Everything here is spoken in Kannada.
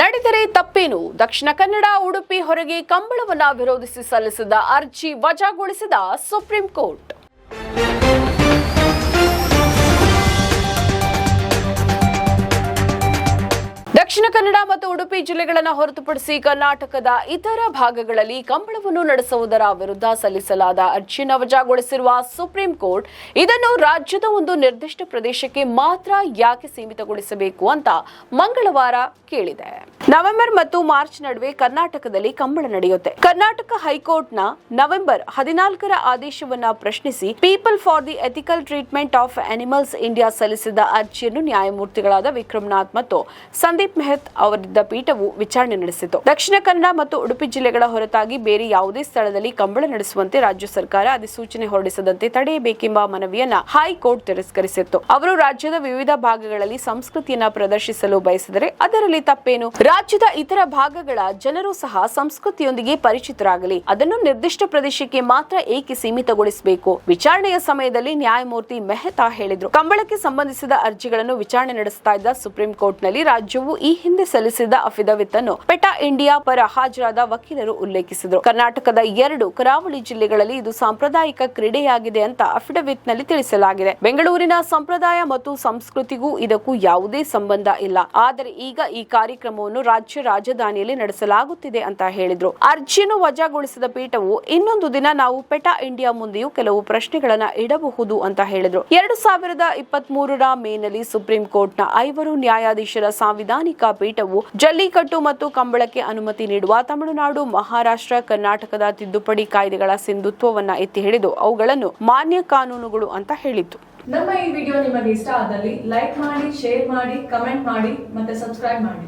ನಡೆದರೆ ತಪ್ಪೇನು? ದಕ್ಷಿಣ ಕನ್ನಡ ಉಡುಪಿ ಹೊರಗೆ ಕಂಬಳವನ್ನ ವಿರೋಧಿಸಿ ಸಲ್ಲಿಸಿದ ಅರ್ಜಿ ವಜಾಗೊಳಿಸಿದ ಸುಪ್ರೀಂ ಕೋರ್ಟ್. ದಕ್ಷಿಣ ಕನ್ನಡ ಮತ್ತು ಉಡುಪಿ ಜಿಲ್ಲೆಗಳನ್ನು ಹೊರತುಪಡಿಸಿ ಕರ್ನಾಟಕದ ಇತರ ಭಾಗಗಳಲ್ಲಿ ಕಂಬಳವನ್ನು ನಡೆಸುವುದರ ವಿರುದ್ಧ ಸಲ್ಲಿಸಲಾದ ಅರ್ಜಿಯನ್ನು ವಜಾಗೊಳಿಸಿರುವ ಸುಪ್ರೀಂ ಕೋರ್ಟ್ ಇದನ್ನು ರಾಜ್ಯದ ಒಂದು ನಿರ್ದಿಷ್ಟ ಪ್ರದೇಶಕ್ಕೆ ಮಾತ್ರ ಯಾಕೆ ಸೀಮಿತಗೊಳಿಸಬೇಕು ಅಂತ ಮಂಗಳವಾರ ಕೇಳಿದೆ. ನವೆಂಬರ್ ಮತ್ತು ಮಾರ್ಚ್ ನಡುವೆ ಕರ್ನಾಟಕದಲ್ಲಿ ಕಂಬಳ ನಡೆಯುತ್ತೆ. ಕರ್ನಾಟಕ ಹೈಕೋರ್ಟ್ನ ನವೆಂಬರ್ 14ರ ಆದೇಶವನ್ನ ಪ್ರಶ್ನಿಸಿ people for the ethical treatment of animals India ಸಲ್ಲಿಸಿದ ಅರ್ಜಿಯನ್ನು ನ್ಯಾಯಮೂರ್ತಿಗಳಾದ ವಿಕ್ರಮ್ನಾಥ್ ಮತ್ತು ಸಂದೀಪ್ ಮೆಹತ್ ಅವರಿದ್ದ ಪೀಠವು ವಿಚಾರಣೆ ನಡೆಸಿತು. ದಕ್ಷಿಣ ಕನ್ನಡ ಮತ್ತು ಉಡುಪಿ ಜಿಲ್ಲೆಗಳ ಹೊರತಾಗಿ ಬೇರೆ ಯಾವುದೇ ಸ್ಥಳದಲ್ಲಿ ಕಂಬಳ ನಡೆಸುವಂತೆ ರಾಜ್ಯ ಸರ್ಕಾರ ಅಧಿಸೂಚನೆ ಹೊರಡಿಸದಂತೆ ತಡೆಯಬೇಕೆಂಬ ಮನವಿಯನ್ನ ಹೈಕೋರ್ಟ್ ತಿರಸ್ಕರಿಸಿತ್ತು. ಅವರು ರಾಜ್ಯದ ವಿವಿಧ ಭಾಗಗಳಲ್ಲಿ ಸಂಸ್ಕೃತಿಯನ್ನ ಪ್ರದರ್ಶಿಸಲು ಬಯಸಿದರೆ ಅದರಲ್ಲಿ ತಪ್ಪೇನು? ರಾಜ್ಯದ ಇತರ ಭಾಗಗಳ ಜನರು ಸಹ ಸಂಸ್ಕೃತಿಯೊಂದಿಗೆ ಪರಿಚಿತರಾಗಲಿ, ಅದನ್ನು ನಿರ್ದಿಷ್ಟ ಪ್ರದೇಶಕ್ಕೆ ಮಾತ್ರ ಏಕೆ ಸೀಮಿತಗೊಳಿಸಬೇಕು? ವಿಚಾರಣೆಯ ಸಮಯದಲ್ಲಿ ನ್ಯಾಯಮೂರ್ತಿ ಮೆಹ್ತಾ ಹೇಳಿದ್ರು. ಕಂಬಳಕ್ಕೆ ಸಂಬಂಧಿಸಿದ ಅರ್ಜಿಗಳನ್ನು ವಿಚಾರಣೆ ನಡೆಸ್ತಾ ಇದ್ದ ಸುಪ್ರೀಂ ಕೋರ್ಟ್ನಲ್ಲಿ ರಾಜ್ಯವು ಈ ಹಿಂದೆ ಸಲ್ಲಿಸಿದ ಅಫಿಡವಿಟ್ ಅನ್ನು ಪೆಟಾ ಇಂಡಿಯಾ ಪರ ಹಾಜರಾದ ವಕೀಲರು ಉಲ್ಲೇಖಿಸಿದರು. ಕರ್ನಾಟಕದ 2 ಕರಾವಳಿ ಜಿಲ್ಲೆಗಳಲ್ಲಿ ಇದು ಸಾಂಪ್ರದಾಯಿಕ ಕ್ರೀಡೆಯಾಗಿದೆ ಅಂತ ಅಫಿಡವಿಟ್ ನಲ್ಲಿ ತಿಳಿಸಲಾಗಿದೆ. ಬೆಂಗಳೂರಿನ ಸಂಪ್ರದಾಯ ಮತ್ತು ಸಂಸ್ಕೃತಿಗೂ ಇದಕ್ಕೂ ಯಾವುದೇ ಸಂಬಂಧ ಇಲ್ಲ. ಆದರೆ ಈಗ ಈ ಕಾರ್ಯಕ್ರಮವನ್ನು ರಾಜ್ಯ ರಾಜಧಾನಿಯಲ್ಲಿ ನಡೆಸಲಾಗುತ್ತಿದೆ ಅಂತ ಹೇಳಿದ್ರು. ಅರ್ಜಿಯನ್ನು ವಜಾಗೊಳಿಸಿದ ಪೀಠವು ಇನ್ನೊಂದು ದಿನ ನಾವು ಪೆಟಾ ಇಂಡಿಯಾ ಮುಂದೆಯೂ ಕೆಲವು ಪ್ರಶ್ನೆಗಳನ್ನ ಇಡಬಹುದು ಅಂತ ಹೇಳಿದ್ರು. 2023ರ ಮೇನಲ್ಲಿ ಸುಪ್ರೀಂ ಕೋರ್ಟ್ನ 5 ನ್ಯಾಯಾಧೀಶರ ಸಾಂವಿಧಾನಿಕ ಪೀಠವು ಜಲ್ಲಿಕಟ್ಟು ಮತ್ತು ಕಂಬಳಕ್ಕೆ ಅನುಮತಿ ನೀಡುವ ತಮಿಳುನಾಡು, ಮಹಾರಾಷ್ಟ್ರ, ಕರ್ನಾಟಕದ ತಿದ್ದುಪಡಿ ಕಾಯ್ದೆಗಳ ಸಿಂಧುತ್ವವನ್ನ ಎತ್ತಿ ಹಿಡಿದು ಅವುಗಳನ್ನು ಮಾನ್ಯ ಕಾನೂನುಗಳು ಅಂತ ಹೇಳಿತು. ನಮ್ಮ ಈ ವಿಡಿಯೋ ನಿಮಗೆ ಇಷ್ಟ ಆದಲ್ಲಿ ಲೈಕ್ ಮಾಡಿ, ಶೇರ್ ಮಾಡಿ, ಕಮೆಂಟ್ ಮಾಡಿ ಮತ್ತೆ ಸಬ್ಸ್ಕ್ರೈಬ್ ಮಾಡಿ.